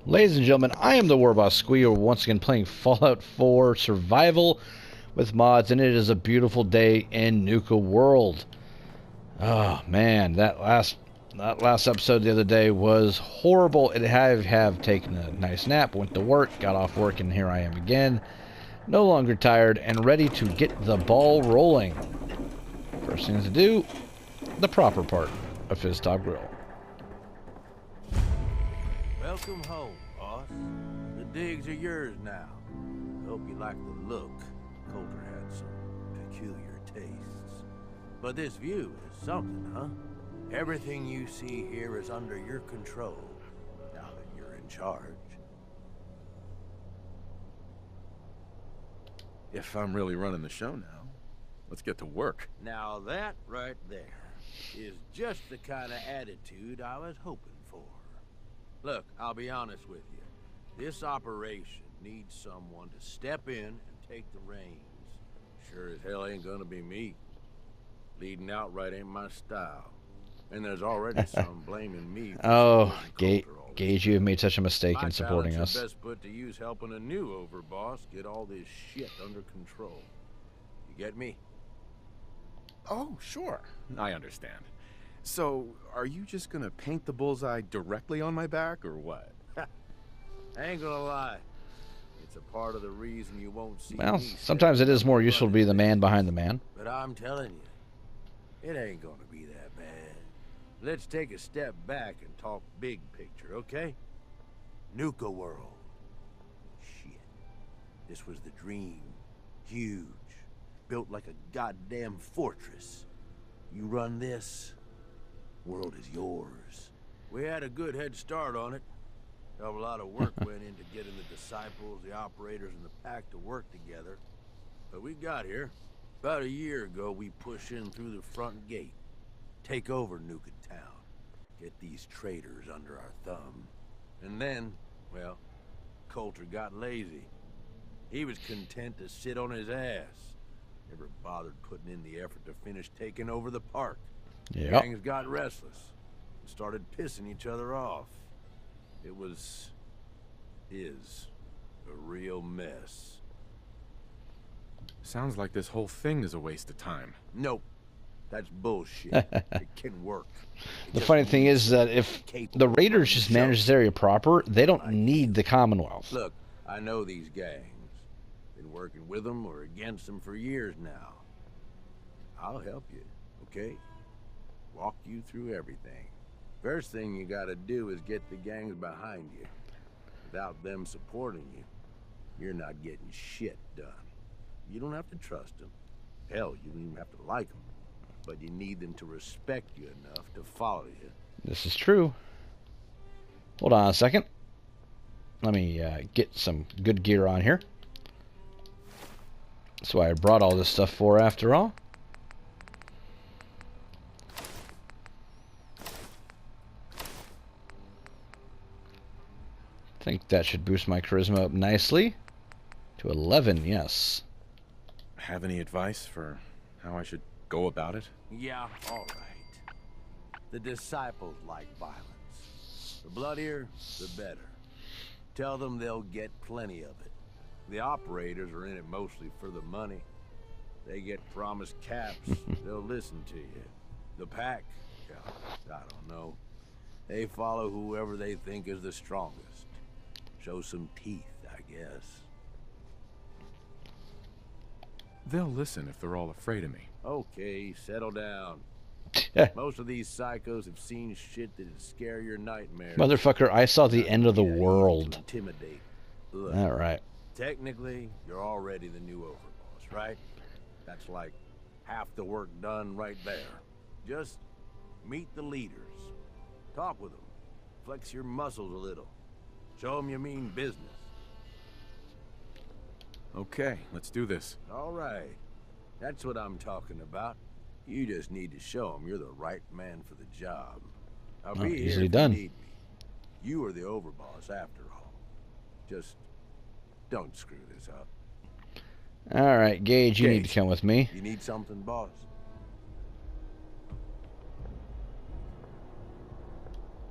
Ladies and gentlemen, I am the Warboss Squealer, once again playing Fallout 4 Survival with mods, and it is a beautiful day in Nuka World. Oh man, that last episode the other day was horrible. I have taken a nice nap, went to work, got off work, and here I am again, no longer tired and ready to get the ball rolling. First thing to do, the proper part of Fizztop Grill. Welcome home, boss. The digs are yours now. Hope you like the look. Coulter had some peculiar tastes. But this view is something, huh? Everything you see here is under your control, now that you're in charge. If I'm really running the show now, let's get to work. Now that right there is just the kind of attitude I was hoping for. Look, I'll be honest with you. This operation needs someone to step in and take the reins. Sure as hell ain't gonna be me. Leading outright ain't my style. And there's already some blaming me for Oh, Gage, you have made such a mistake in supporting us. My talents are best put to use helping a new overboss get all this shit under control. You get me? Oh, sure. I understand. So, are you just gonna paint the bullseye directly on my back, or what? I ain't gonna lie. It's a part of the reason you won't see Well, me sometimes it is more useful to be the man behind the man. But I'm telling you, it ain't gonna be that bad. Let's take a step back and talk big picture, okay? Nuka World. Shit. This was the dream. Huge. Built like a goddamn fortress. You run this, world is yours. We had a good head start on it. A lot of work went into getting the disciples, the operators, and the pack to work together. But we got here. About a year ago, we push in through the front gate. Take over Nuka Town. Get these traitors under our thumb. And then, well, Coulter got lazy. He was content to sit on his ass. Never bothered putting in the effort to finish taking over the park. Yep. Gangs got restless and started pissing each other off. It is a real mess. Sounds like this whole thing is a waste of time. Nope. That's bullshit. It can work. The funny thing is that if the Raiders just manage this area proper, they don't need the Commonwealth. Look, I know these gangs. Been working with them or against them for years now. I'll help you, okay? Walk you through everything. First thing you gotta do is get the gangs behind you. Without them supporting you, you're not getting shit done. You don't have to trust them. Hell, you don't even have to like them. But you need them to respect you enough to follow you. This is true. Hold on a second. Let me get some good gear on here. That's why I brought all this stuff for, after all. I think that should boost my charisma up nicely. To 11, yes. Have any advice for how I should go about it? Yeah, all right. The disciples like violence. The bloodier, the better. Tell them they'll get plenty of it. The operators are in it mostly for the money. They get promised caps, they'll listen to you. The pack, yeah, I don't know. They follow whoever they think is the strongest. Show some teeth, I guess. They'll listen if they're all afraid of me. Okay, settle down. Most of these psychos have seen shit that'd scare your nightmares. Motherfucker, I saw the end of the Yeah, world. Intimidate. Look, Alright. technically, you're already the new overboss, right? That's like half the work done right there. Just meet the leaders. Talk with them. Flex your muscles a little. Show them you mean business. Okay, let's do this. All right. That's what I'm talking about. You just need to show them you're the right man for the job. I'll be here easily if done. you need me. You are the overboss after all. Just don't screw this up. Alright, Gage, you need to Gage. come with me. You need something, boss?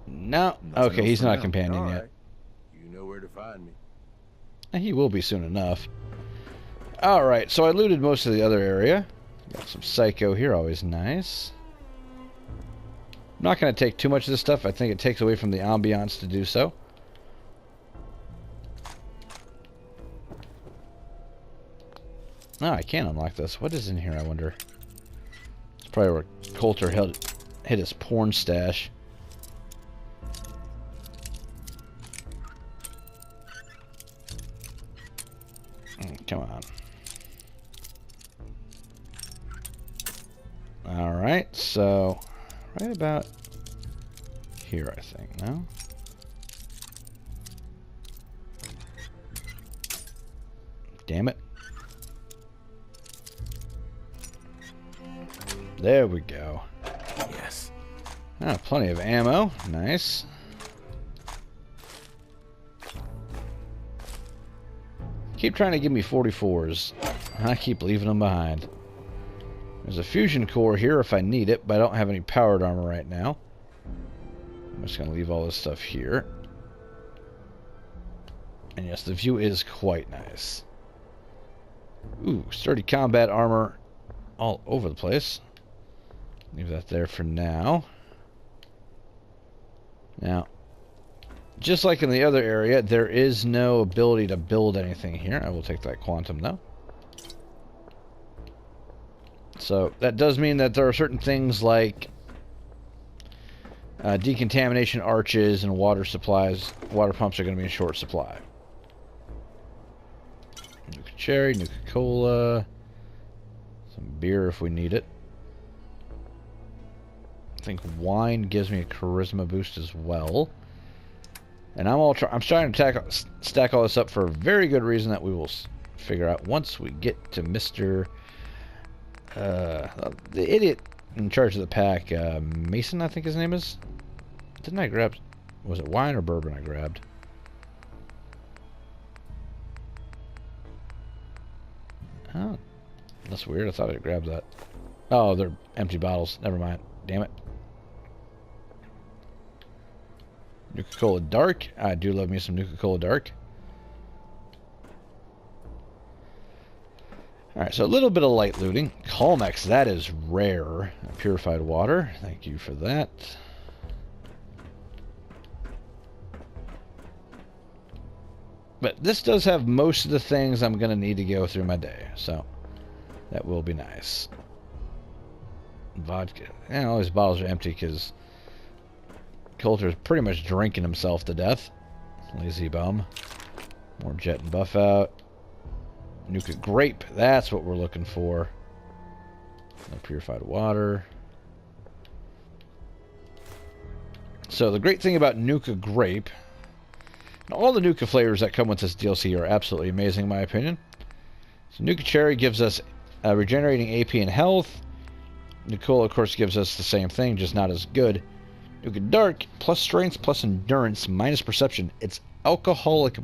No. Nothing Okay, else he's for not a now. companion All yet. right. You to find me. And he will be soon enough. Alright, so I looted most of the other area. Got some Psycho here, always nice. I'm not going to take too much of this stuff. I think it takes away from the ambiance to do so. Oh, I can't unlock this. What is in here, I wonder? It's probably where Coulter hid his porn stash. Come on. Alright, so right about here, I think, no? Damn it. There we go. Yes. Ah, plenty of ammo. Nice. Keep trying to give me 44s. I keep leaving them behind. There's a fusion core here if I need it, but I don't have any powered armor right now. I'm just going to leave all this stuff here. And yes, the view is quite nice. Ooh, sturdy combat armor all over the place. Leave that there for now. Now, just like in the other area, there is no ability to build anything here. I will take that quantum, though. So, that does mean that there are certain things like decontamination arches and water supplies. Water pumps are going to be in short supply. Nuka Cherry, Nuka Cola. Some beer if we need it. I think wine gives me a charisma boost as well. And I'm trying to stack all this up for a very good reason that we will figure out once we get to Mr. The idiot in charge of the pack, Mason, I think his name is. Didn't I grab... Was it wine or bourbon I grabbed? Oh, that's weird. I thought I grabbed that. Oh, they're empty bottles. Never mind. Damn it. Nuka-Cola Dark. I do love me some Nuka-Cola Dark. Alright, so a little bit of light looting. Calmex, that is rare. Purified water. Thank you for that. But this does have most of the things I'm going to need to go through my day. So, that will be nice. Vodka. And all these bottles are empty because Coulter's pretty much drinking himself to death. Lazy bum. More jet and buff out. Nuka Grape. That's what we're looking for. No purified water. So the great thing about Nuka Grape... And all the Nuka flavors that come with this DLC are absolutely amazing in my opinion. So Nuka Cherry gives us regenerating AP and health. Nuka Cola, of course, gives us the same thing, just not as good. Nuka Dark, plus strength, plus endurance, minus perception. It's alcoholic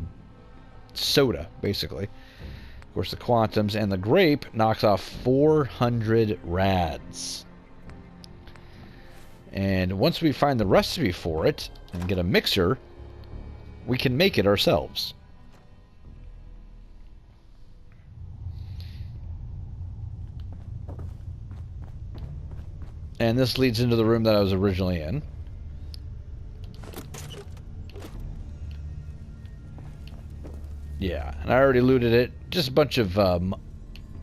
soda, basically. Of course, the Quantums. And the Grape knocks off 400 rads. And once we find the recipe for it and get a mixer, we can make it ourselves. And this leads into the room that I was originally in. Yeah, and I already looted it. Just a bunch of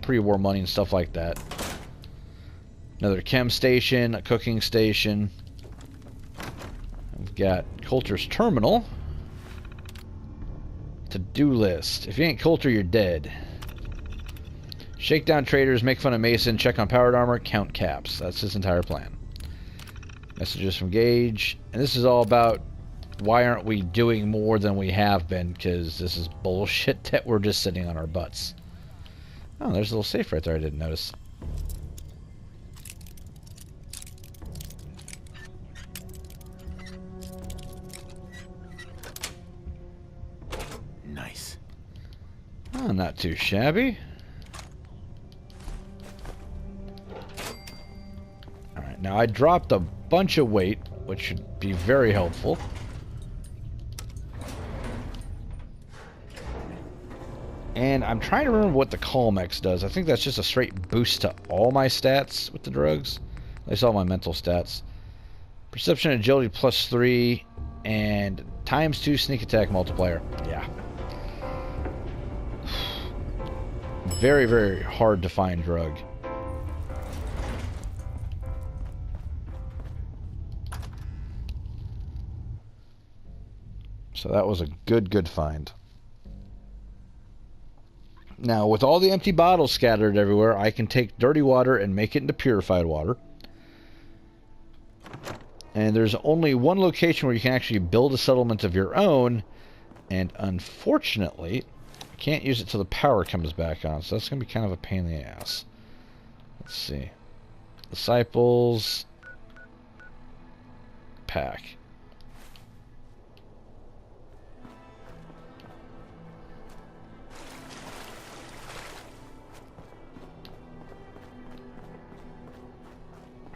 pre-war money and stuff like that. Another chem station, a cooking station. We've got Coulter's terminal. To-do list. If you ain't Coulter, you're dead. Shake down traders, make fun of Mason, check on powered armor, count caps. That's his entire plan. Messages from Gage. And this is all about why aren't we doing more than we have been, because this is bullshit that we're just sitting on our butts. Oh, there's a little safe right there I didn't notice. Nice. Oh, not too shabby. Alright, now I dropped a bunch of weight, which should be very helpful. And I'm trying to remember what the Calm X does. I think that's just a straight boost to all my stats with the drugs. At least all my mental stats. Perception and agility +3 and ×2 sneak attack multiplier. Yeah. Very, very hard to find drug. So that was a good find. Now, with all the empty bottles scattered everywhere, I can take dirty water and make it into purified water. And there's only one location where you can actually build a settlement of your own. And unfortunately, I can't use it till the power comes back on. So that's going to be kind of a pain in the ass. Let's see. Disciples. Pack.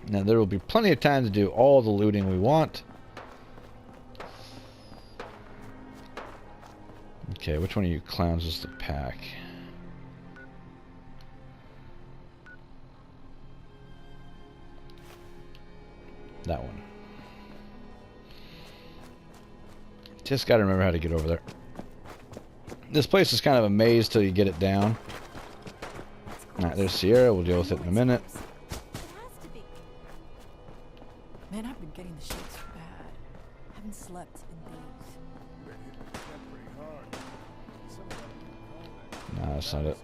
Now, there will be plenty of time to do all the looting we want. Okay, which one of you clowns is the pack? That one. Just gotta remember how to get over there. This place is kind of a maze till you get it down. Alright, there's Sierra. We'll deal with it in a minute. Man, I've been getting the shakes bad. Haven't slept in days. No, that's not it.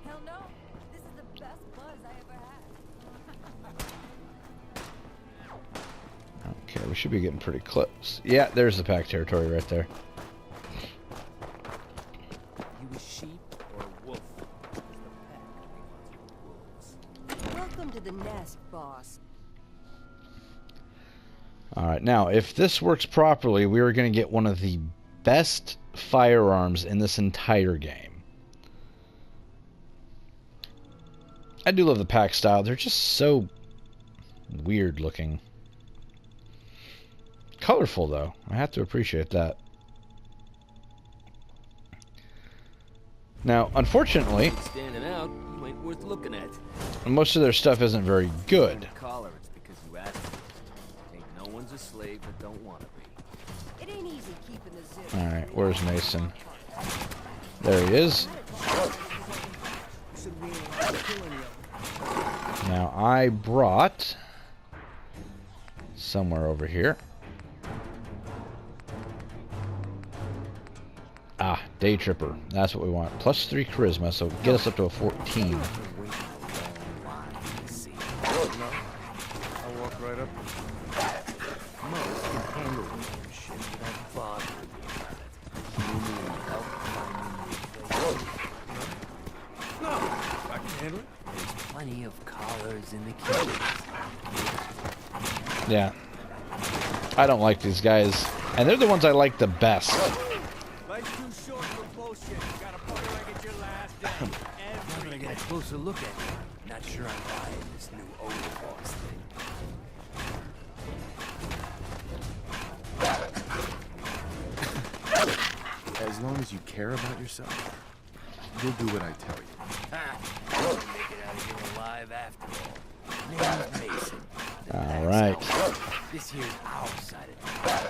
Hell no. This is the best buzz I ever had. Okay, we should be getting pretty close. Yeah, there's the pack territory right there. You a sheep or a wolf? Welcome to the nest, boss. Alright, now, if this works properly, we are going to get one of the best firearms in this entire game. I do love the pack style. They're just so weird looking. Colorful, though. I have to appreciate that. Now, unfortunately, Standing out, you ain't worth looking at. most of their stuff isn't very good. Collar, it's because you asked for it. Ain't no one's a slave that don't want to be. It ain't easy keeping the zip. Alright, where's Mason? There he is. Now, I brought somewhere over here. Ah, Day Tripper. That's what we want. +3 charisma, so get us up to a 14. I'll walk right up. Most can handle this shit without bothering me about it. You need help finding your place? No, I can handle it. There's plenty of collars in the kitchen. Yeah. I don't like these guys. And they're the ones I like the best. Life's too short for bullshit. You gotta party like it's your last day. I'm gonna get a closer look at you. Not sure I'm buying this new overboss thing. As long as you care about yourself, you'll do what I tell you. You'll make it out of here alive after all. Name's Mason. All right. This here's our side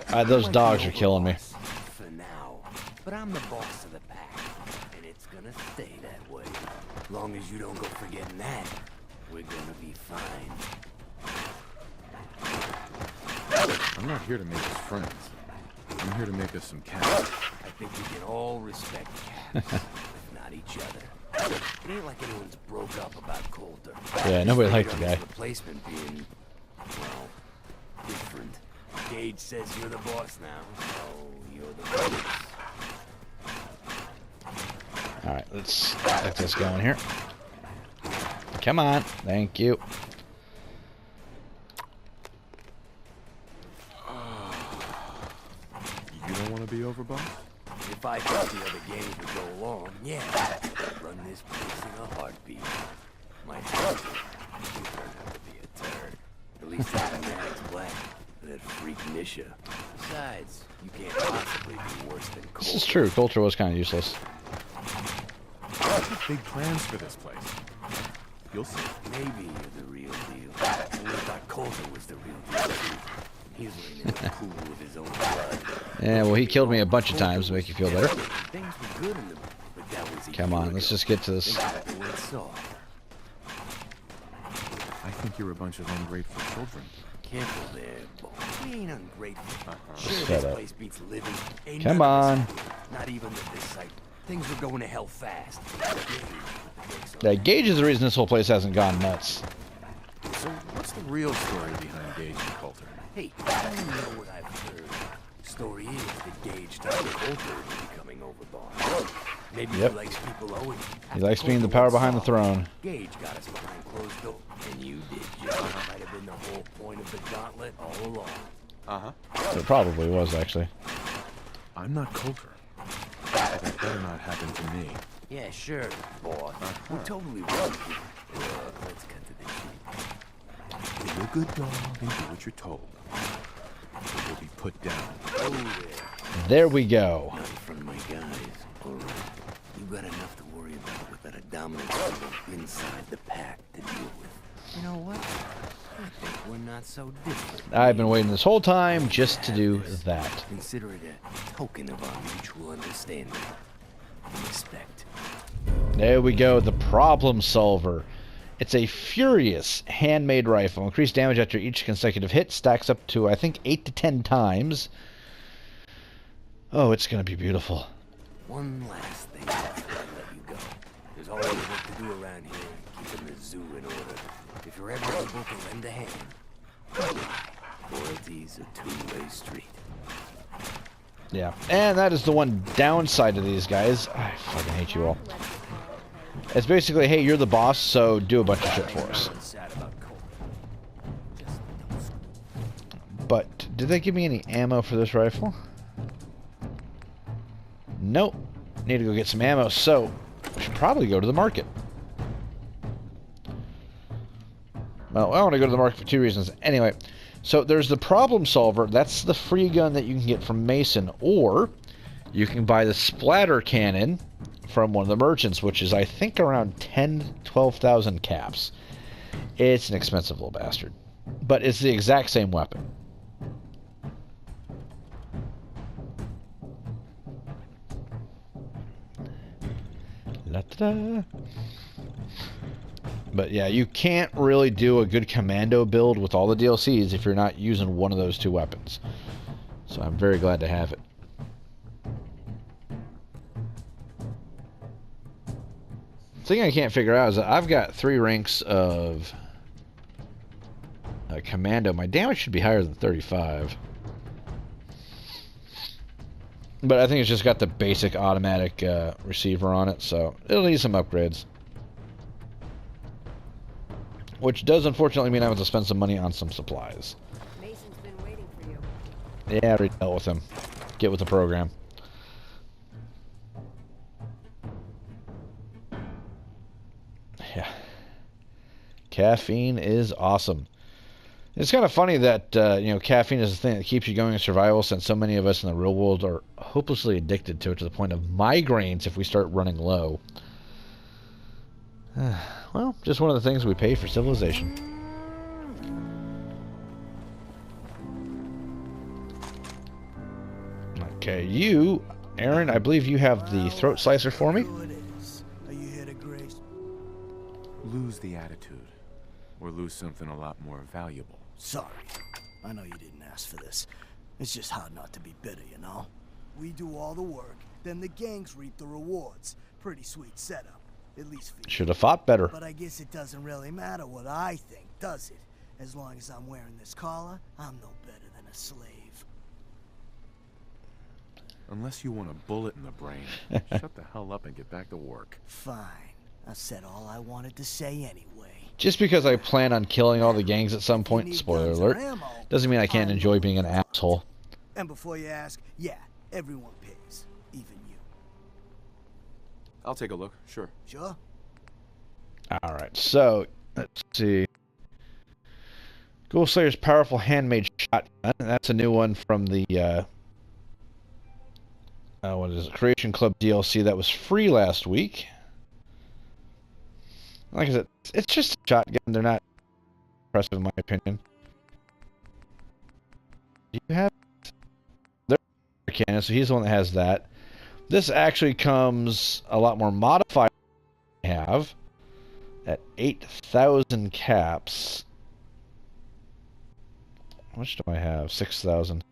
of the Those dogs are killing me. for now. But I'm the boss of the pack, and it's gonna stay that way. Long as you don't go forgetting that, we're gonna be fine. I'm not here to make us friends. I'm here to make us some cash. I think we can all respect cats, if not each other. It ain't like anyone's broke up about Coulter. Yeah, nobody liked the guy. Replacement being, well, different. Gage says you're the boss now, so you're the boss. Alright, let's get this going here. Come on. Thank you. You don't want to be overboss? If I thought the other games would go along, yeah, I'd run this place in a heartbeat. Might have to. You turn out to be a turd. At least the fanatic's black. that freak Nisha. Besides, you can't possibly be worse than This is Coulter. true. Coulter was kind of useless. Big plans for this place. You'll see. Maybe you're the real deal. Only thought Coulter was the real deal too. He was laying in the pool with his own blood. Yeah, well, he killed me a bunch of times to make you feel better. Things were good in the but that was a Come year on, let's ago. just get to this. Things happened when it's soft. I think you're a bunch of ungrateful children. Careful there, boy. We ain't ungrateful. Sure, Shut this up. place beats living. Ain't Come none of on. us here. Not even at this site. Things were going to hell fast. Yeah, Gage is the reason this whole place hasn't gone nuts. So, what's the real story behind Gage and Coulter? Hey, I don't know what I've heard. Story is that Gage thought Coulter would be coming over, boss. Maybe Yep. he likes people owing. He likes being the power behind the throne. Gage got us behind closed doors. And you did, Joe. Might have been the whole point of the gauntlet all along. Uh-huh. It probably was, actually. I'm not Coulter. That better not happen to me. Yeah, sure, boss. We totally will. Let's cut to the chase. Be a good dog and do what you're told. Or you'll be put down. Oh, yeah. There we go. Not in front of my guys. All right. You got enough to worry about without a dominant symbol inside the pack to deal with. You know what? I think we're not so different. I've been waiting this whole time just to do that. Consider it a token of our mutual understanding and respect. There we go, the problem solver. It's a furious handmade rifle. Increased damage after each consecutive hit stacks up to, I think, 8 to 10 times. Oh, it's going to be beautiful. One last thing before I let you go. There's always work to do around here, keeping the zoo in order. If you're ever able to lend a hand, loyalty's a two-way street. Yeah, and that is the one downside to these guys. I fucking hate you all. It's basically, hey, you're the boss, so do a bunch of shit for us. Sad about Colt. Just don't But, did they give me any ammo for this rifle? Nope. Need to go get some ammo, so we should probably go to the market. Well, I want to go to the market for two reasons. Anyway, so there's the problem solver. That's the free gun that you can get from Mason, or you can buy the splatter cannon from one of the merchants, which is, I think, around 12,000 caps. It's an expensive little bastard, but it's the exact same weapon. La-da-da. But yeah, you can't really do a good commando build with all the DLCs if you're not using one of those two weapons. So I'm very glad to have it. The thing I can't figure out is that I've got 3 ranks of commando. My damage should be higher than 35. But I think it's just got the basic automatic receiver on it, so it'll need some upgrades. Which does unfortunately mean I have to spend some money on some supplies. Mason's been waiting for you. Yeah, I already dealt with him. Get with the program. Yeah. Caffeine is awesome. It's kind of funny that, caffeine is the thing that keeps you going in survival, since so many of us in the real world are hopelessly addicted to it to the point of migraines if we start running low. Well, just one of the things we pay for civilization. Okay, you, Aaron, I believe you have the throat slicer for me. Who it is? Are you here to grace? Lose the attitude. Or lose something a lot more valuable. Sorry. I know you didn't ask for this. It's just hard not to be bitter, you know? We do all the work, then the gangs reap the rewards. Pretty sweet setup, at least for you. Should have fought better. But I guess it doesn't really matter what I think, does it? As long as I'm wearing this collar, I'm no better than a slave. Unless you want a bullet in the brain, shut the hell up and get back to work. Fine. I said all I wanted to say anyway. Just because I plan on killing all the gangs at some point, spoiler alert, doesn't mean I can't enjoy being an asshole. And before you ask, yeah, everyone pays. Even you. I'll take a look, sure. Sure? Alright, so, let's see. Ghost Slayer's powerful handmade shotgun. That's a new one from the what is it? Creation Club DLC that was free last week. Like I said, it's just a shotgun. They're not impressive in my opinion. Do you have? There's Cannon, so he's the one that has that. This actually comes a lot more modified than I have at 8,000 caps. How much do I have? 6,000.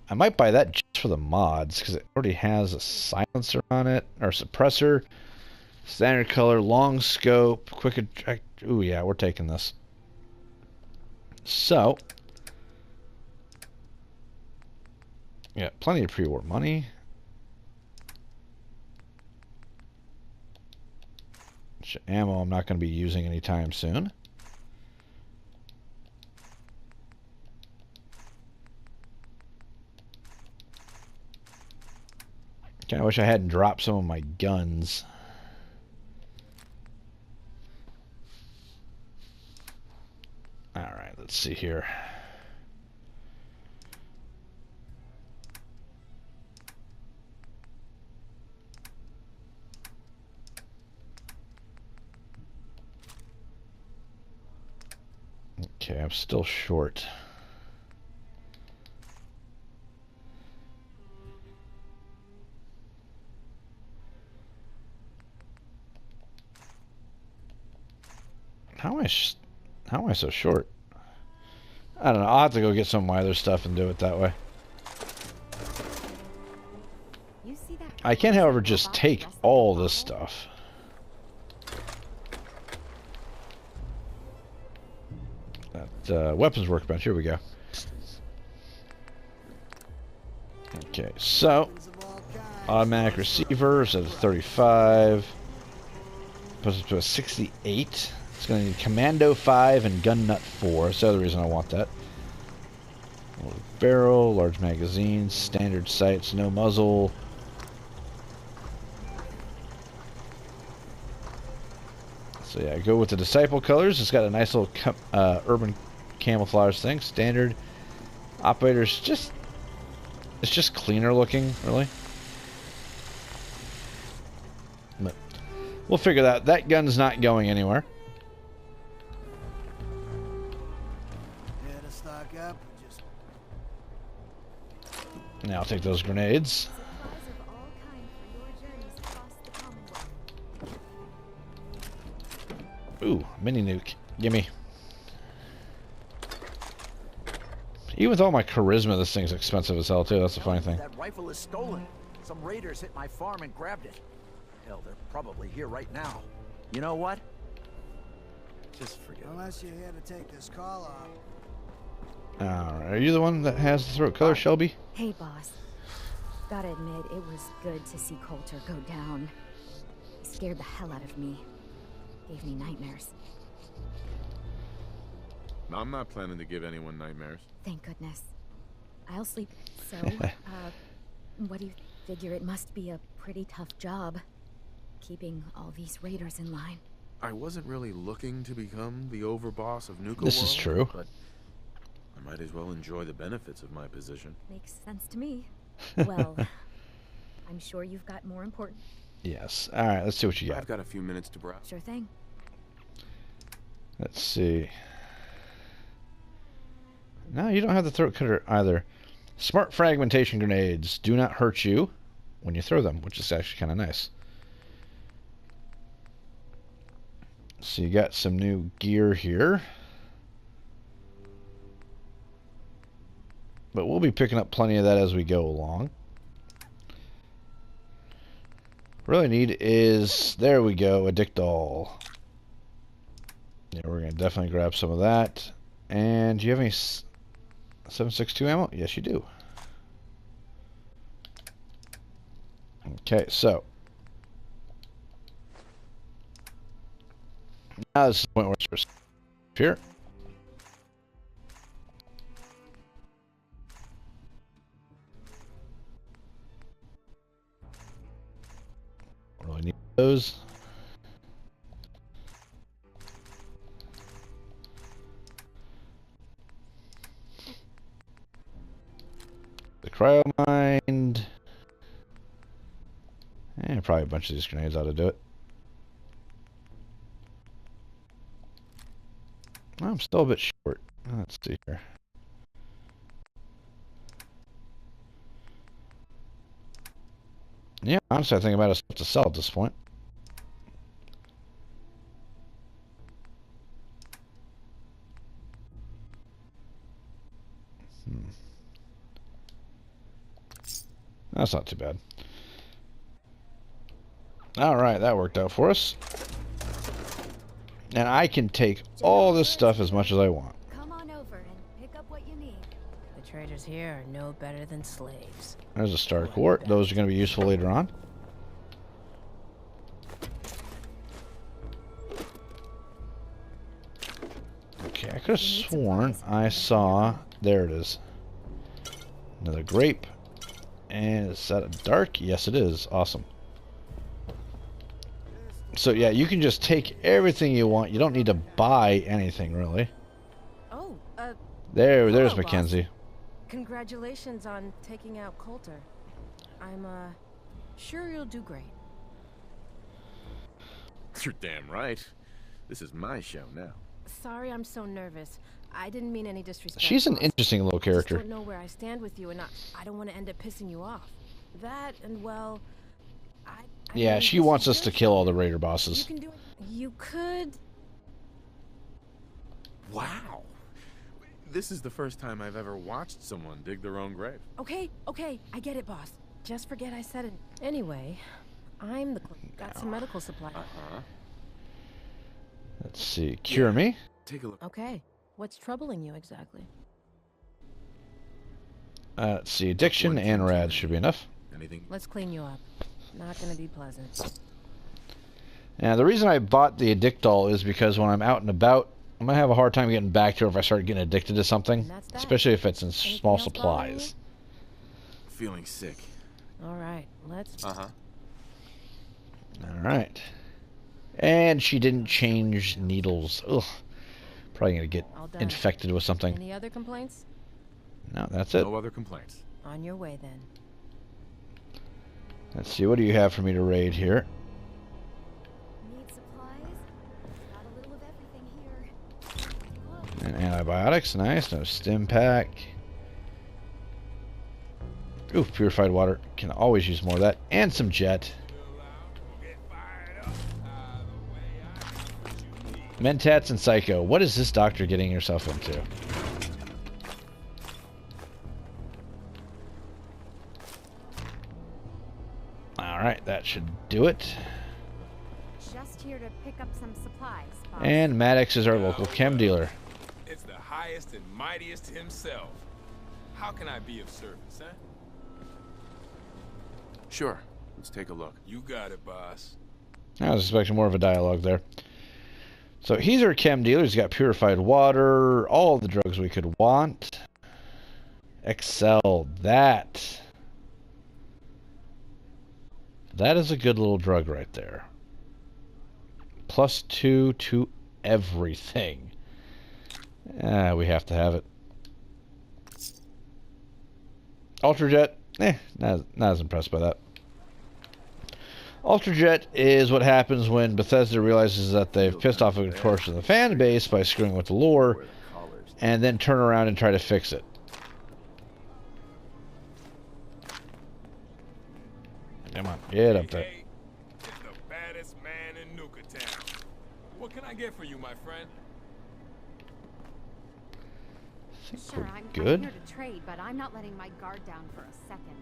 I might buy that just for the mods because it already has a silencer on it or suppressor, standard color, long scope, quick attract. Ooh yeah, we're taking this. So, yeah, plenty of pre-war money. Ammo I'm not going to be using anytime soon. I wish I hadn't dropped some of my guns. Alright, let's see here. Okay, I'm still short. How am I so short? I don't know. I'll have to go get some of my other stuff and do it that way. You see that? I can, however, just take all this stuff. That weapons workbench. Here we go. Okay, so automatic receiver is at a 35. Puts it to a 68. It's going to need Commando 5 and Gun Nut 4. That's the other reason I want that. Little barrel, large magazine, standard sights, no muzzle. So yeah, go with the Disciple colors. It's got a nice little urban camouflage thing. Standard. Operators just... It's just cleaner looking, really. But we'll figure that. That gun's not going anywhere. Now I'll take those grenades. Supplies of all kind for your journeys across the Commonwealth. Ooh, mini nuke. Gimme. Even with all my charisma, this thing's expensive as hell, too. That's the funny thing. That rifle is stolen. Some raiders hit my farm and grabbed it. Hell, they're probably here right now. You know what? Just forget it. Unless you're here to take this call off. Alright, are you the one that has the throat color, Shelby? Hey, boss. Gotta admit, it was good to see Coulter go down. He scared the hell out of me. Gave me nightmares. I'm not planning to give anyone nightmares. Thank goodness. I'll sleep. So, what do you figure? It must be a pretty tough job, keeping all these raiders in line. I wasn't really looking to become the overboss of Nuka This World, is true. But I might as well enjoy the benefits of my position. Makes sense to me. Well, I'm sure you've got more important... Yes. Alright, let's see what you got. I've got a few minutes to browse. Sure thing. Let's see. No, you don't have the throat cutter either. Smart fragmentation grenades do not hurt you when you throw them, which is actually kind of nice. So you got some new gear here. But we'll be picking up plenty of that as we go along. Really need is, there we go, a Dictol. Yeah, we're going to definitely grab some of that. And do you have any 7.62 ammo? Yes, you do. Okay, so. Now this is the point where it's here. Really need those. Cryomind. And probably a bunch of these grenades ought to do it. I'm still a bit short. Let's see here. Yeah, honestly, I think I'm out of stuff to sell at this point. That's not too bad. Alright, that worked out for us. And I can take all this stuff as much as I want. Come on over and pick up what you need. The traders here are no better than slaves. There's a star quart. Those are going to be useful later on. Okay, I could have sworn I saw... There it is. Another grape. And is that a dark? Yes, it is. Awesome. So, yeah, you can just take everything you want. You don't need to buy anything, really. Oh, There's hello, Mackenzie. boss. Congratulations on taking out Coulter. I'm, sure you'll do great. You're damn right. This is my show now. Sorry I'm so nervous. I didn't mean any disrespect. She's an boss. interesting little I character. just don't know where I stand with you, and I don't want to end up pissing you off. That, and well... Yeah, mean, she this wants is us your to kill all show. the raider You bosses. can do it. You could... Wow. This is the first time I've ever watched someone dig their own grave. Okay, I get it, boss. Just forget I said it. Anyway, I'm the got some medical supplies. Let's see. Cure me. Take a look. Okay, what's troubling you exactly? Let's see. Addiction and rad should be enough. Anything? Let's clean you up. Not gonna be pleasant. Now, the reason I bought the Addictol is because when I'm out and about, I'm going to have a hard time getting back to it if I start getting addicted to something. And that's that. Especially if it's in Anything small else bothering supplies. Feeling sick. All right, let's. Alright. And she didn't change needles. Ugh. Probably going to get All done. infected with something. Any other complaints? No, that's it. No other complaints. On your way then. Let's see. What do you have for me to raid here? Need supplies? Got a little of everything here. And antibiotics. Nice. No stim pack. Ooh, purified water. Can always use more of that. And some jet. Mentats and Psycho. What is this doctor getting herself into? Alright, that should do it. Just here to pick up some supplies, boss. And Maddox is our local chem dealer. It's the highest and mightiest himself. How can I be of service, huh? Sure. Let's take a look. You got it, boss. I was expecting more of a dialogue there. So he's our chem dealer. He's got purified water, all the drugs we could want. Excel, that is a good little drug right there. +2 to everything. We have to have it. Ultrajet, not as impressed by that. Ultrajet is what happens when Bethesda realizes that they've pissed off a portion of the fan base by screwing with the lore, and then turn around and try to fix it. Come on, get up there. Hey, it's the baddest man in Nuka Town. What can I get for you, my friend? I think Sure, we're I'm good. here to trade, but I'm not letting my guard down for a second.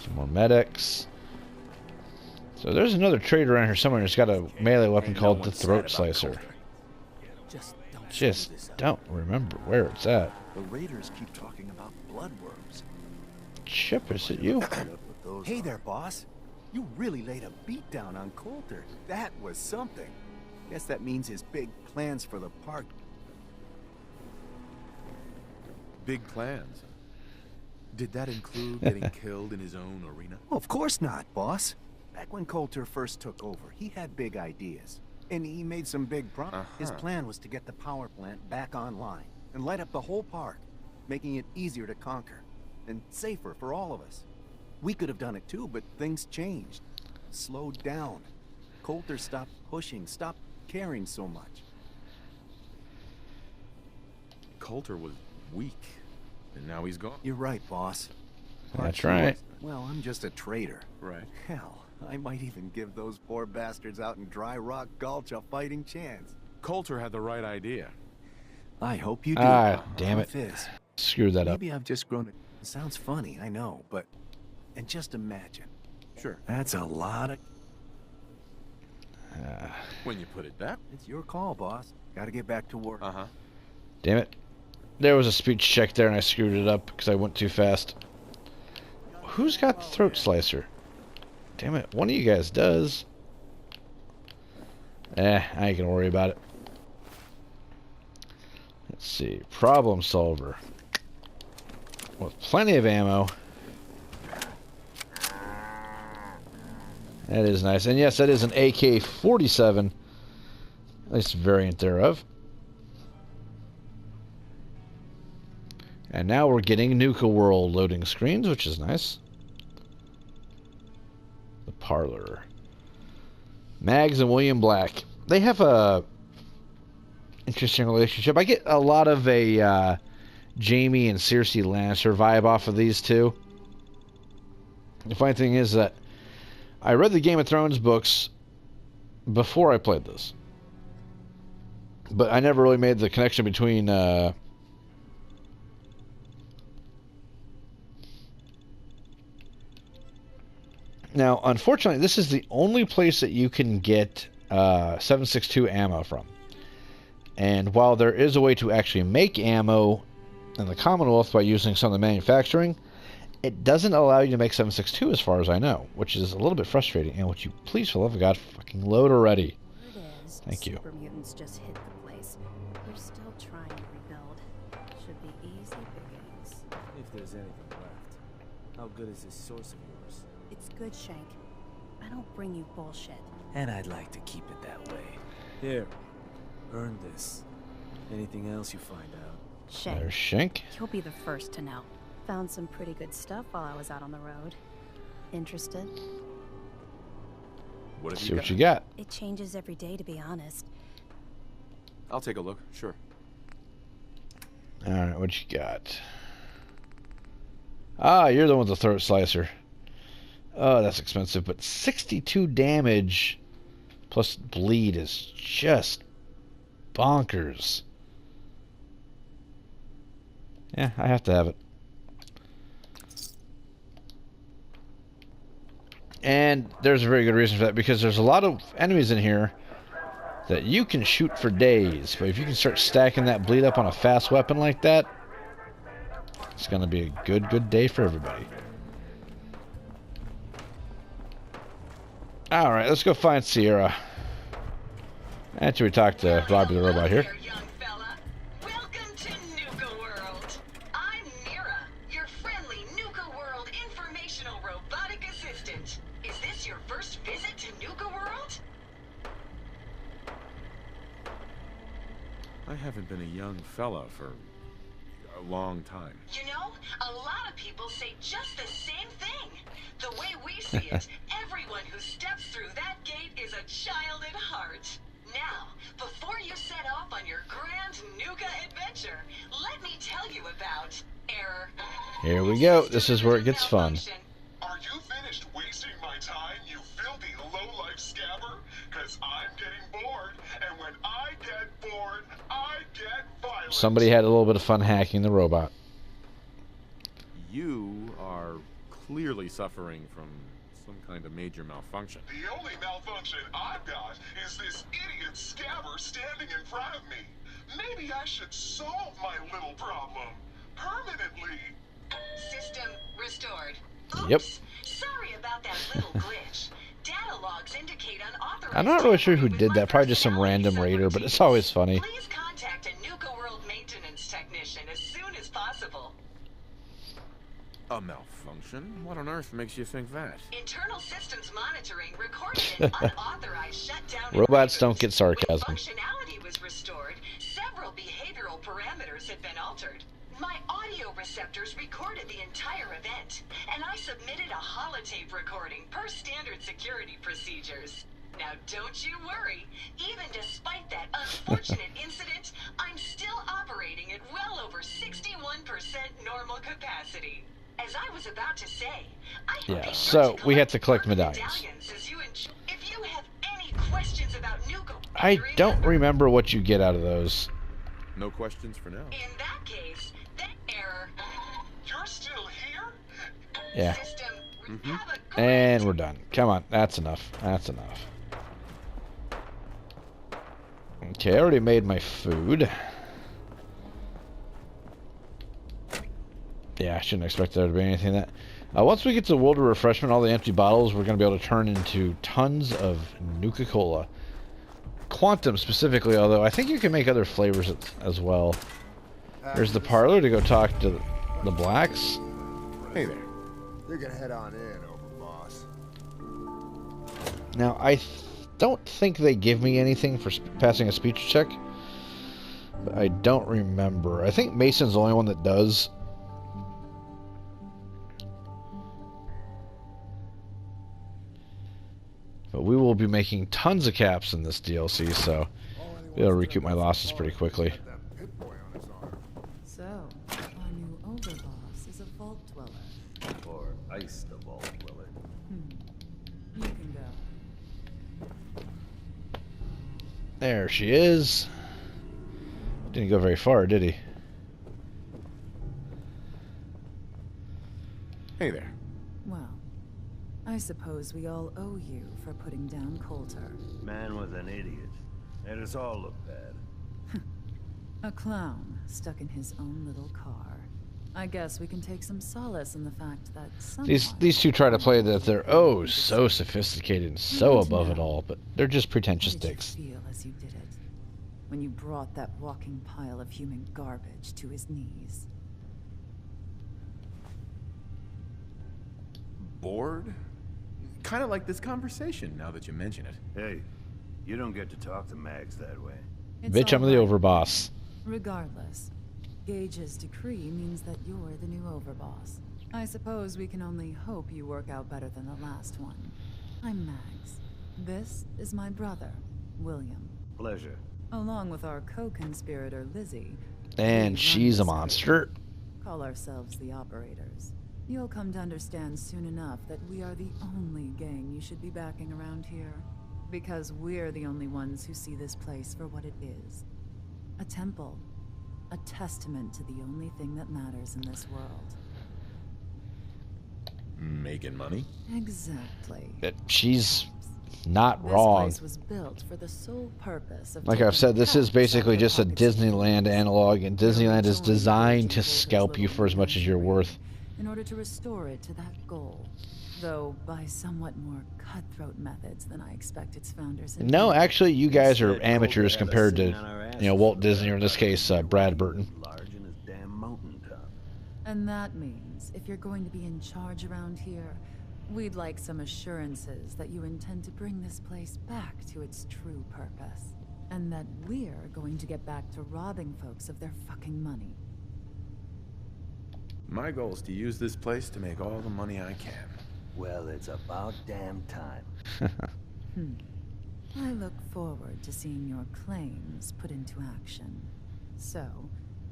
Some more medics. So there's another trader around here somewhere who's got a melee weapon called the Throat Slicer. Just don't remember where it's at. The raiders keep talking about bloodworms. Chip, is it you? Hey there, boss. You really laid a beat down on Coulter. That was something. Guess that means his big plans for the park. Big plans. Did that include getting killed in his own arena? Well, of course not, boss. Back when Coulter first took over, he had big ideas. And he made some big promises. His plan was to get the power plant back online and light up the whole park. making it easier to conquer and safer for all of us. We could have done it too, but things changed. Slowed down. Coulter stopped pushing, stopped caring so much. Coulter was weak, and now he's gone. You're right, boss. That's right. Well, I'm just a traitor. Right. Hell, I might even give those poor bastards out in Dry Rock Gulch a fighting chance. Coulter had the right idea. I hope you do. Ah, damn it. Fizz. Screwed that up. Maybe I've just grown. It sounds funny, I know, but... And just imagine. Sure. That's a lot of... When you put it that. It's your call, boss. Gotta get back to work. Uh-huh. Damn it. There was a speech check there and I screwed it up because I went too fast. Who's got the throat slicer? Damn it. One of you guys does. I ain't gonna worry about it. Let's see. Problem solver. With plenty of ammo. That is nice. And yes, that is an AK-47. At least variant thereof. And now we're getting Nuka World loading screens, which is nice. The parlor. Mags and William Black. They have a interesting relationship. I get a lot of a Jamie and Cersei Lannister vibe off of these two. The funny thing is that I read the Game of Thrones books before I played this. But I never really made the connection between Now, unfortunately, this is the only place that you can get 7.62 ammo from. And while there is a way to actually make ammo in the Commonwealth by using some of the manufacturing, it doesn't allow you to make 7.62 as far as I know, which is a little bit frustrating. And would you please, for the love of God, fucking load already? Thank you. Super mutants just hit the place. We're still trying to rebuild. Should be easy pickings. If there's anything left. How good is this source of yours? It's good, Shank. I don't bring you bullshit. And I'd like to keep it that way. Here, earn this. Anything else you find out? Shank. There's Shank. You'll be the first to know. Found some pretty good stuff while I was out on the road. Interested? What have See what you got. It changes every day, to be honest. I'll take a look, sure. Alright, what you got? Ah, you're the one with the throat slicer. Oh, that's expensive, but 62 damage plus bleed is just bonkers. Yeah, I have to have it. And there's a very good reason for that, because there's a lot of enemies in here that you can shoot for days, but if you can start stacking that bleed up on a fast weapon like that, it's going to be a good day for everybody. Alright, let's go find Sierra. After we talk to Robbie the Robot here. Welcome to Nuka World. I'm Mira, your friendly Nuka World informational robotic assistant. Is this your first visit to Nuka World? I haven't been a young fella for a long time. You know, a lot of people say just the same thing. The way we see it, everyone who steps through that gate is a child at heart. Now, before you set off on your grand Nuka adventure, let me tell you about error. Here we go. This is where it gets fun. Are you finished wasting my time, you filthy low-life scabber? Because I'm getting bored, and when I get bored, I get violent. Somebody had a little bit of fun hacking the robot. You are clearly suffering from some kind of major malfunction. The only malfunction I've got is this idiot scabber standing in front of me. Maybe I should solve my little problem permanently. System restored. Yep. Sorry about that little glitch. Data logs indicate unauthorized. I'm not really sure who did that. Probably just some random raider, but it's always funny. Please contact a Nuka World maintenance technician as soon as possible. A malfunction? What on earth makes you think that? Internal systems monitoring recorded an unauthorized shutdown. Robots don't get sarcasm. When functionality was restored, several behavioral parameters had been altered. My audio receptors recorded the entire event, and I submitted a holotape recording per standard security procedures. Now don't you worry, even despite that unfortunate incident, I'm still operating at well over 61% normal capacity. As I was about to say, I hope Yeah, so we have to collect medallions. If you have any questions about Nuka, I don't remember what you get out of those. No questions for now. in that case, that error. You're still here? Yeah. System, And we're done. Come on, that's enough. That's enough. Okay, I already made my food. Yeah, I shouldn't expect there to be anything that... once we get to the World of Refreshment, all the empty bottles, we're going to be able to turn into tons of Nuka-Cola. Quantum specifically, although I think you can make other flavors as well. There's the parlor to go talk to the blacks. Hey there. You're gonna head on in, Overboss. Now, I don't think they give me anything for passing a speech check. But I don't remember. I think Mason's the only one that does. But we will be making tons of caps in this DLC, so I'll be able to recoup my losses pretty quickly. So, our new overboss is a vault dweller. Or ice the vault dweller. You can go. There she is. Didn't go very far, did he? Hey there. Well, I suppose we all owe you for putting down Coulter. Man was an idiot. Made us all look bad. A clown stuck in his own little car. I guess we can take some solace in the fact that someone... These two try to play that they're oh so sophisticated and so above it all, but they're just pretentious dicks. Feel as you did it when you brought that walking pile of human garbage to his knees. Bored? Kind of like this conversation, now that you mention it. Hey, you don't get to talk to Mags that way. Bitch, I'm the overboss. Regardless, Gage's decree means that you're the new overboss. I suppose we can only hope you work out better than the last one. I'm Mags. This is my brother, William. Pleasure. Along with our co-conspirator, Lizzie. And she's a monster. Call ourselves the Operators. You'll come to understand soon enough that we are the only gang you should be backing around here. Because we're the only ones who see this place for what it is. A temple. A testament to the only thing that matters in this world. Making money? Exactly. She's not wrong. This place was built for the sole purpose of Like I've said, this is basically just a Disneyland analog, and Disneyland is designed to scalp you for as much as you're worth. In order to restore it to that goal. Though by somewhat more cutthroat methods than I expect its founders. No, actually, you guys are amateurs compared to, you know, Walt Disney, or in this case, Brad Burton. Large in his damn mountaintop. And that means, if you're going to be in charge around here, we'd like some assurances that you intend to bring this place back to its true purpose. And that we're going to get back to robbing folks of their fucking money. My goal is to use this place to make all the money I can. Well, it's about damn time. I look forward to seeing your claims put into action. So,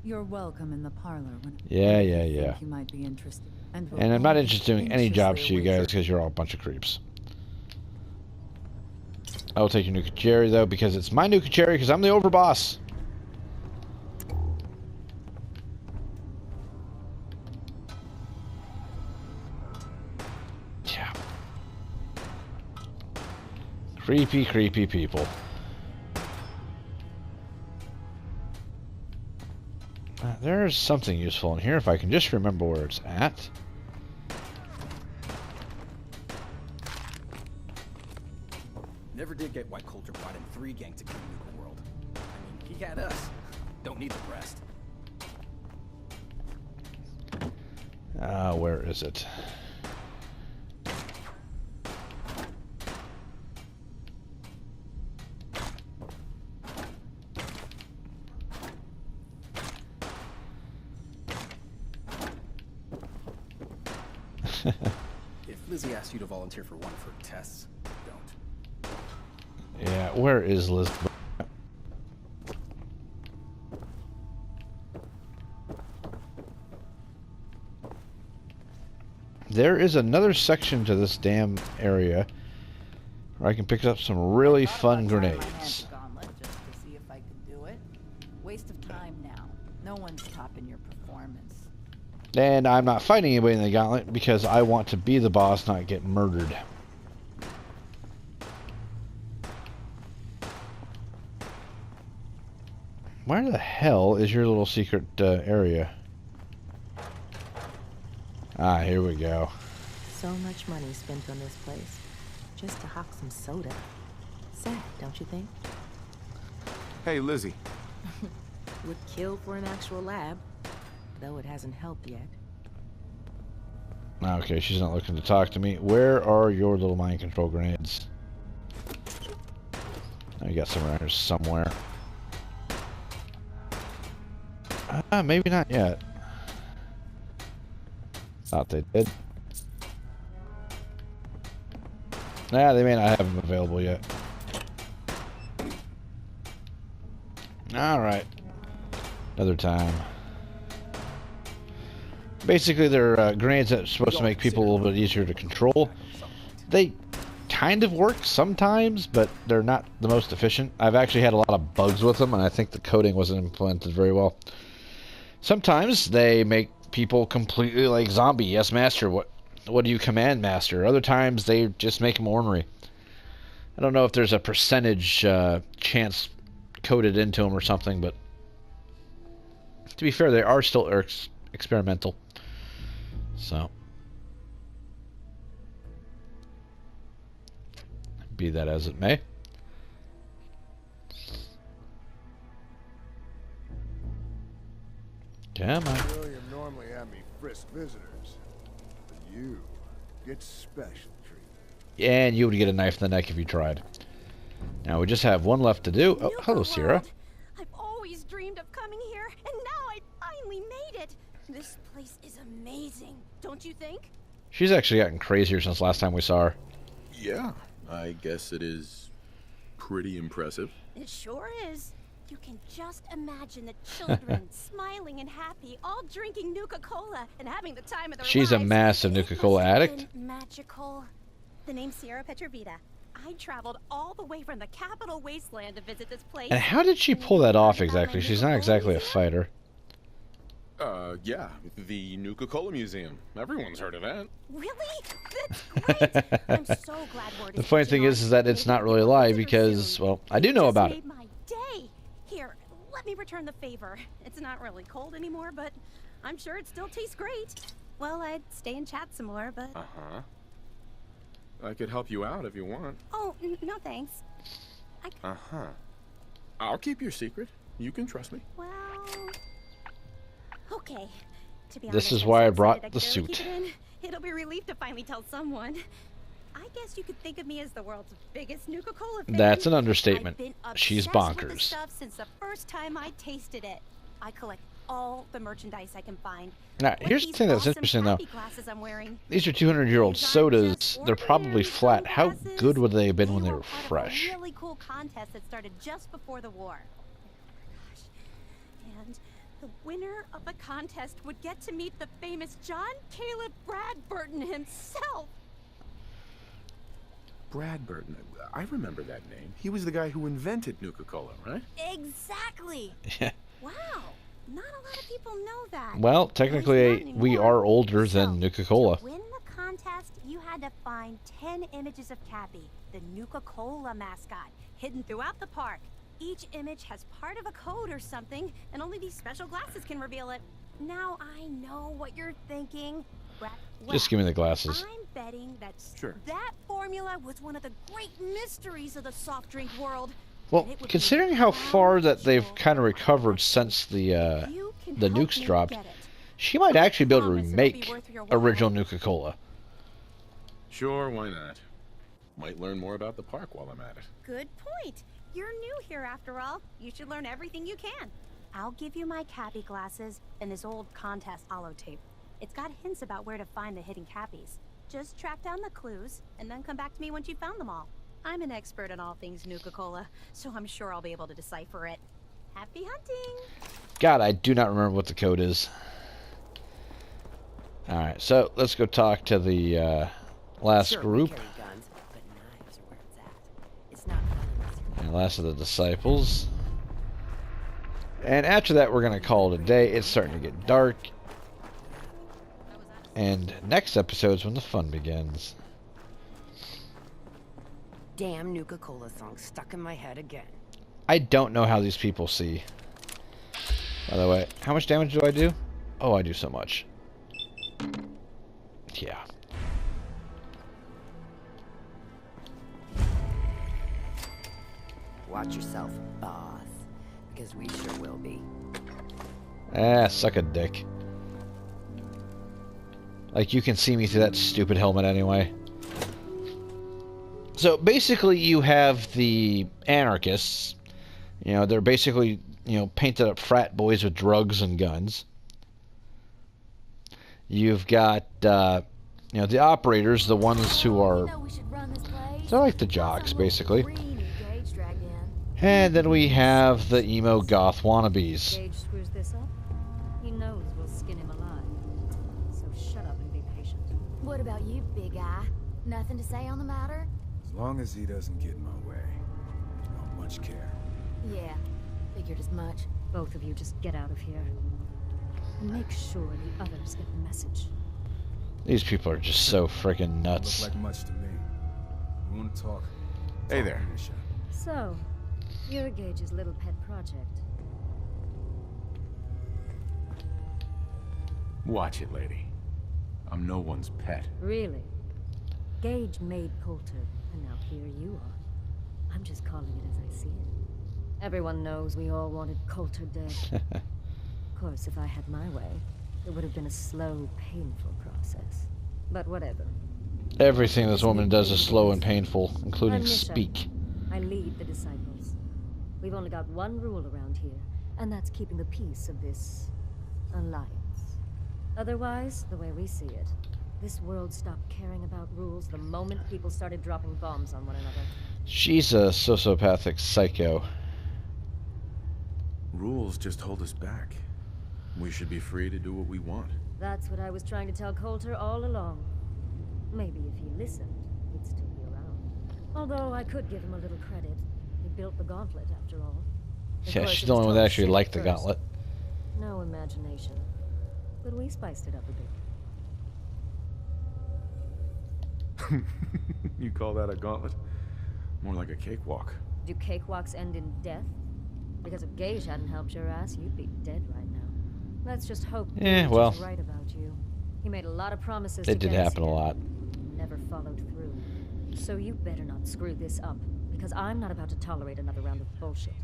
you're welcome in the parlor when Yeah. you might be interested. And I'm not interested in any jobs to you guys because you're all a bunch of creeps. I will take your Nuka Cherry though because it's my Nuka Cherry because I'm the overboss. Yeah. Creepy, creepy people. There's something useful in here if I can just remember where it's at. Never did get why Coulter brought in 3 gangs to clean Nuka World. I mean, he had us. Don't need the rest. Where is it? if Lizzie asked you to volunteer for one of her tests, don't. Yeah, where is Liz? There is another section to this damn area where I can pick up some really fun grenades. Gauntlet just to see if I can do it. Waste of time now. No one's topping your performance. And I'm not fighting anybody in the gauntlet because I want to be the boss, not get murdered. Where the hell is your little secret area? Ah, here we go. So much money spent on this place, just to hawk some soda. Sad, don't you think? Hey, Lizzie. Would kill for an actual lab, though it hasn't helped yet. Okay, she's not looking to talk to me. Where are your little mind control grenades? I got some around here somewhere. Maybe not yet. Thought they did. Nah, they may not have them available yet. Alright. Another time. Basically, they're grenades that are supposed to make people a little bit easier to control. They kind of work sometimes, but they're not the most efficient. I've actually had a lot of bugs with them, and I think the coding wasn't implemented very well. Sometimes they make people completely like zombie. Yes, master. What do you command, master? Other times they just make them ornery. I don't know if there's a percentage chance coded into them or something, but to be fair, they are still experimental. So, be that as it may. Come on. William normally had me frisk visitors, but you get special treatment. And you would get a knife in the neck if you tried. Now we just have one left to do. Oh, hello, Sierra. I've always dreamed of coming here, and now I finally made it. This place is amazing, don't you think? She's actually gotten crazier since last time we saw her. Yeah, I guess it is pretty impressive. It sure is. You can just imagine the children smiling and happy, all drinking Nuka-Cola and having the time of their She's lives. a massive Nuka-Cola addict. Magical. The name's Sierra Petrovita. I traveled all the way from the capital wasteland to visit this place. And how did she pull that off exactly? She's not exactly a fighter. Yeah, the Nuka-Cola Museum. Everyone's heard of that. Really? That's great. I'm so glad word The funny thing is that it's not really live because, well, I do know about it. Made my day. Here, let me return the favor. It's not really cold anymore, but I'm sure it still tastes great. Well, I'd stay and chat some more, but... Uh-huh. I could help you out if you want. Oh, no thanks. Uh-huh. I'll keep your secret. You can trust me. Well... Okay. To be honest, This is I'm why so I brought excited the I can barely suit. keep it in. It'll be a relief to finally tell someone. I guess you could think of me as the world's biggest Nuka-Cola fan. That's an understatement. I've been She's obsessed with the bonkers. stuff since the first time I tasted it. I collect all the merchandise I can find. Now, Like here's the these thing that's awesome interesting, though. happy glasses I'm wearing. These are 200-year-old sodas. They're probably flat. How good would they have been when they were Part of fresh? a really cool contest that started just before the war. And the winner of the contest would get to meet the famous John Caleb Bradburton himself. Bradburton. I remember that name. He was the guy who invented Nuka-Cola, right? Exactly. Yeah. Wow. Not a lot of people know that. Well, technically, we are older than Nuka-Cola. To win the contest, you had to find 10 images of Cappy, the Nuka-Cola mascot, hidden throughout the park. Each image has part of a code or something, and only these special glasses can reveal it. Now I know what you're thinking. Just give me the glasses. I'm betting that Sure. that formula was one of the great mysteries of the soft drink world. Well, considering how far that they've kind of recovered since the nukes dropped, she might actually be able to remake original Nuka-Cola. Sure, why not? Might learn more about the park while I'm at it. Good point. You're new here after all. You should learn everything you can. I'll give you my Cappy glasses and this old contest holotape. It's got hints about where to find the hidden Cappies. Just track down the clues, and then come back to me once you've found them all. I'm an expert in all things Nuka-Cola, so I'm sure I'll be able to decipher it. Happy hunting! God, I do not remember what the code is. Alright, so let's go talk to the last group. And last of the disciples. And after that, we're going to call it a day. It's starting to get dark. And next episode's when the fun begins. Damn Nuka-Cola song stuck in my head again. I don't know how these people see. By the way, how much damage do I do? Oh, I do so much. Yeah. Watch yourself, boss. Because we sure will be. Ah, suck a dick. Like, you can see me through that stupid helmet anyway. So, basically, you have the anarchists. You know, they're basically, you know, painted up frat boys with drugs and guns. You've got, you know, the operators, the ones who are... They're like the jocks, basically. And then we have the emo goth wannabes. Gage screws this up. He knows we'll skin him alive. So shut up and be patient. What about you, Big Eye? Nothing to say on the matter? As long as he doesn't get in my way, I don't much care. Yeah, figured as much. Both of you just get out of here. And make sure the others get the message. These people are just so freaking nuts. Look like much to me. You want to talk? Hey there. So, you're Gage's little pet project. Watch it, lady. I'm no one's pet. Really? Gage made Coulter, and now here you are. I'm just calling it as I see it. Everyone knows we all wanted Coulter dead. Of course, if I had my way, it would have been a slow, painful process. But whatever. Everything this woman does is slow and painful, including Misha. speak. I lead the disciples. We've only got one rule around here, and that's keeping the peace of this alliance. Otherwise, the way we see it, this world stopped caring about rules the moment people started dropping bombs on one another. She's a sociopathic psycho. Rules just hold us back. We should be free to do what we want. That's what I was trying to tell Coulter all along. Maybe if he listened, he'd still be around. Although I could give him a little credit. He built the gauntlet, after all. Of Yeah, course, she's it the was only one that total actually shit liked the first. gauntlet. No imagination. But we spiced it up a bit. You call that a gauntlet? More like a cakewalk. Do cakewalks end in death? Because if Gage hadn't helped your ass, you'd be dead right now. Let's just hope Yeah, Gage well, is right about you. He made a lot of promises It to did get us happen a here, lot. never followed through. So you better not screw this up, because I'm not about to tolerate another round of bullshit.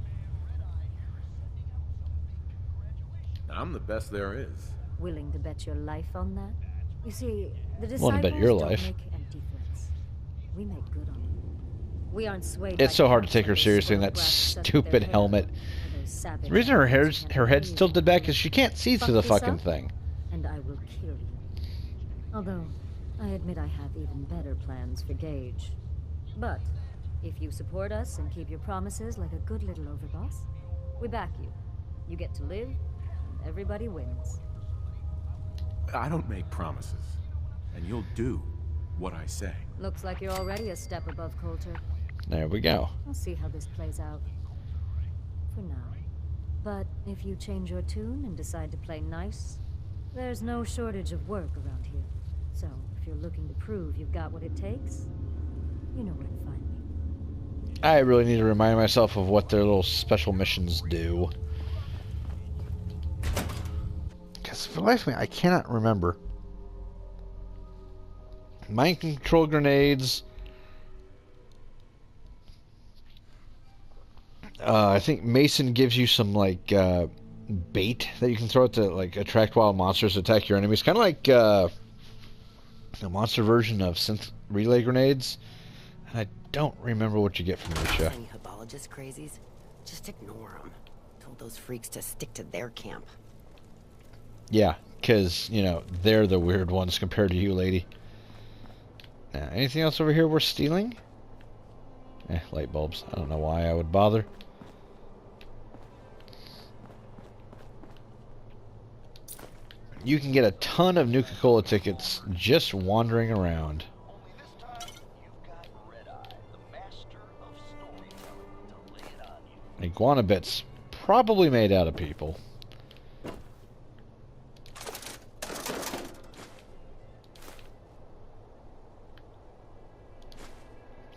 I'm the best there is. Willing to bet your life on that? You see, the disciples Willing to bet your don't life. make empty threats. We make good on them. We aren't swayed It's by so hard to counts take her when they seriously in swirl that grasps at stupid their hair, helmet. or those savage The reason her animals who head's never tilted back is she can't see Fuck through the this fucking up, thing. And I will kill you. Although, I admit I have even better plans for Gage. But, if you support us and keep your promises like a good little overboss, we back you. You get to live, and everybody wins. I don't make promises. And you'll do what I say. Looks like you're already a step above Coulter. There we go. I'll see how this plays out. For now. But if you change your tune and decide to play nice, there's no shortage of work around here. So, if you're looking to prove you've got what it takes, you know where to find me. I really need to remind myself of what their little special missions do. Because for the life of me, I cannot remember. Mind control grenades. I think Mason gives you some, like, bait that you can throw to, like, attract wild monsters to attack your enemies. Kind of like, the monster version of synth relay grenades. And I don't remember what you get from Lucia. Any Hebologist crazies? Just ignore them. Told those freaks to stick to their camp. Yeah, because, you know, they're the weird ones compared to you, lady. Anything else over here worth stealing? Light bulbs. I don't know why I would bother. You can get a ton of Nuka-Cola tickets just wandering around. Iguana bits, probably made out of people.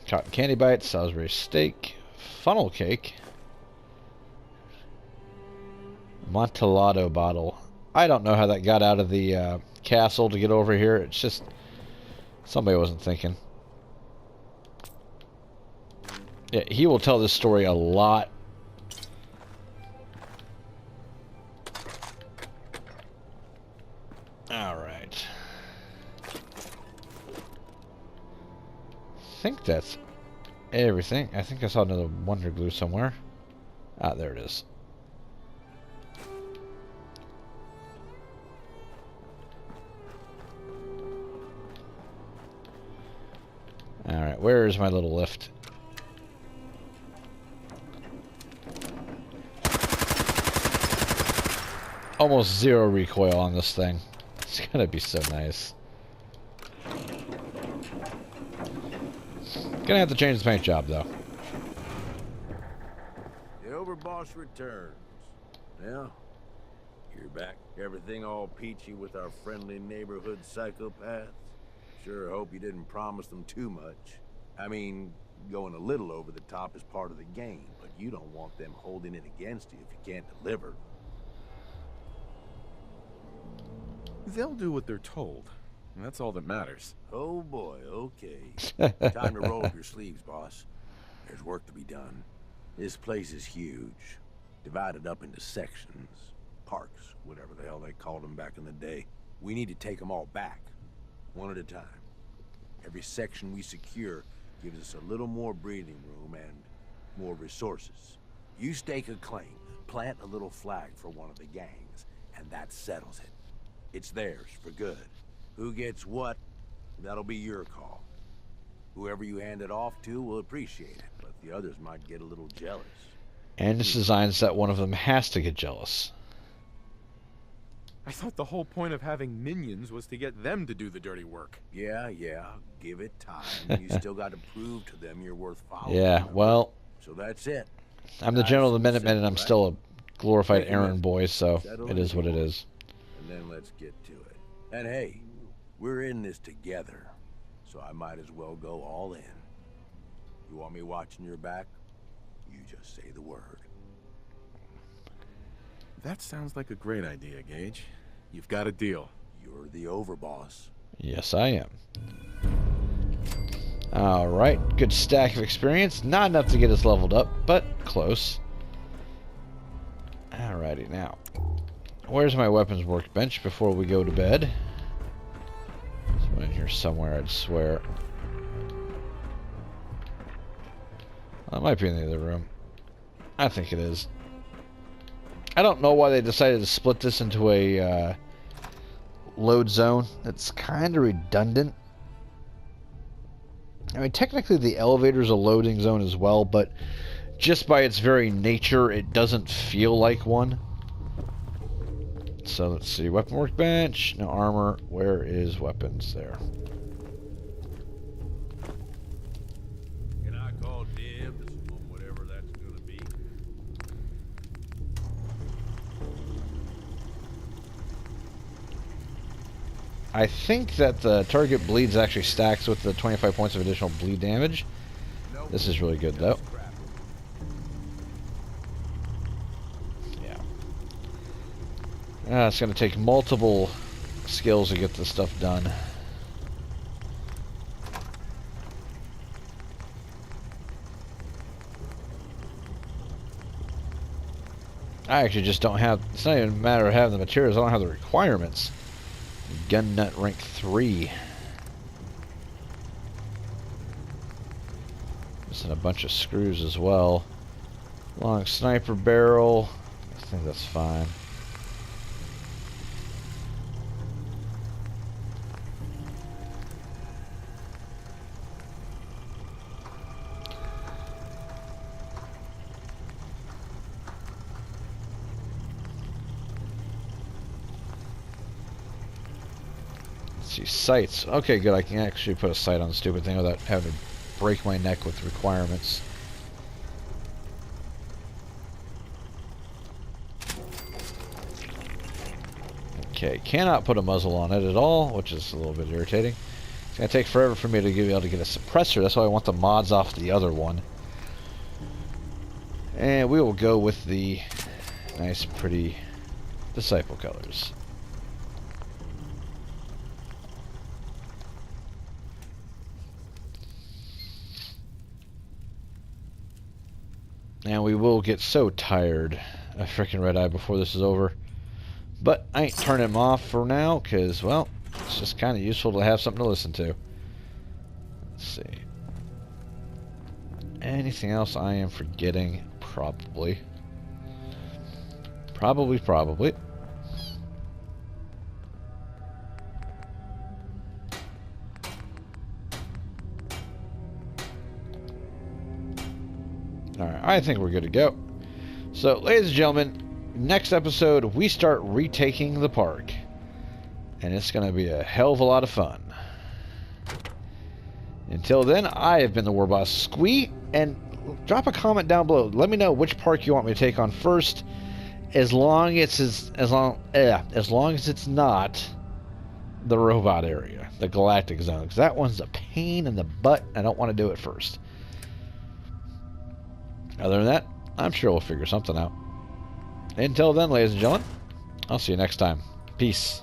Cotton candy bites, Salisbury steak, funnel cake, Montelado bottle. I don't know how that got out of the castle to get over here. It's just somebody wasn't thinking. Yeah, he will tell this story a lot. All right. I think that's everything. I think I saw another Wonder Glue somewhere. Ah, there it is. Alright, where is my little lift? Almost zero recoil on this thing. It's gonna be so nice. Gonna have to change the paint job, though. The Overboss returns. Yeah, you're back. Everything all peachy with our friendly neighborhood psychopaths? Sure hope you didn't promise them too much. I mean, going a little over the top is part of the game, but you don't want them holding it against you if you can't deliver. They'll do what they're told. And that's all that matters. Oh boy, okay. Time to roll up your sleeves, boss. There's work to be done. This place is huge. Divided up into sections. Parks, whatever the hell they called them back in the day. We need to take them all back. One at a time. Every section we secure gives us a little more breathing room and more resources. You stake a claim, plant a little flag for one of the gangs, and that settles it. It's theirs for good. Who gets what, that'll be your call. Whoever you hand it off to will appreciate it, but the others might get a little jealous. And it's designed so that one of them has to get jealous. I thought the whole point of having minions was to get them to do the dirty work. Yeah, give it time. You still got to prove to them you're worth following. Yeah, well... So that's it. I'm the general of the Minutemen, and I'm still a glorified errand boy, so it is what it is. And then let's get to it. And hey, we're in this together, so I might as well go all in. You want me watching your back? You just say the word. That sounds like a great idea, Gage. You've got a deal. You're the overboss. Yes, I am. Alright, good stack of experience. Not enough to get us leveled up, but close. Alrighty, now. Where's my weapons workbench before we go to bed? It's in here somewhere, I'd swear. Well, it might be in the other room. I think it is. I don't know why they decided to split this into a load zone. It's kind of redundant. I mean, technically the elevator's a loading zone as well, but just by its very nature, it doesn't feel like one. So let's see, weapon workbench, no armor. Where is weapons? There. Can I call dibs on whatever that's gonna be? I think that the target bleeds actually stacks with the 25 points of additional bleed damage. This is really good though. It's going to take multiple skills to get this stuff done. I actually just don't have... It's not even a matter of having the materials. I don't have the requirements. Gun nut rank 3. Missing a bunch of screws as well. Long sniper barrel. I think that's fine. see, sights. Okay, good. I can actually put a sight on the stupid thing without having to break my neck with requirements. Okay, cannot put a muzzle on it at all, which is a little bit irritating. It's going to take forever for me to be able to get a suppressor. That's why I want the mods off the other one. And we will go with the nice, pretty Disciple colors. And we will get so tired of freaking Red Eye before this is over. But I ain't turning him off for now, because, well, it's just kind of useful to have something to listen to. Let's see. Anything else I am forgetting? Probably. Probably. Alright, I think we're good to go. So, ladies and gentlemen, next episode, we start retaking the park. And it's going to be a hell of a lot of fun. Until then, I have been the War Boss Squee, and drop a comment down below. Let me know which park you want me to take on first, as long as it's not the robot area, the Galactic Zone, because that one's a pain in the butt. I don't want to do it first. Other than that, I'm sure we'll figure something out. Until then, ladies and gentlemen, I'll see you next time. Peace.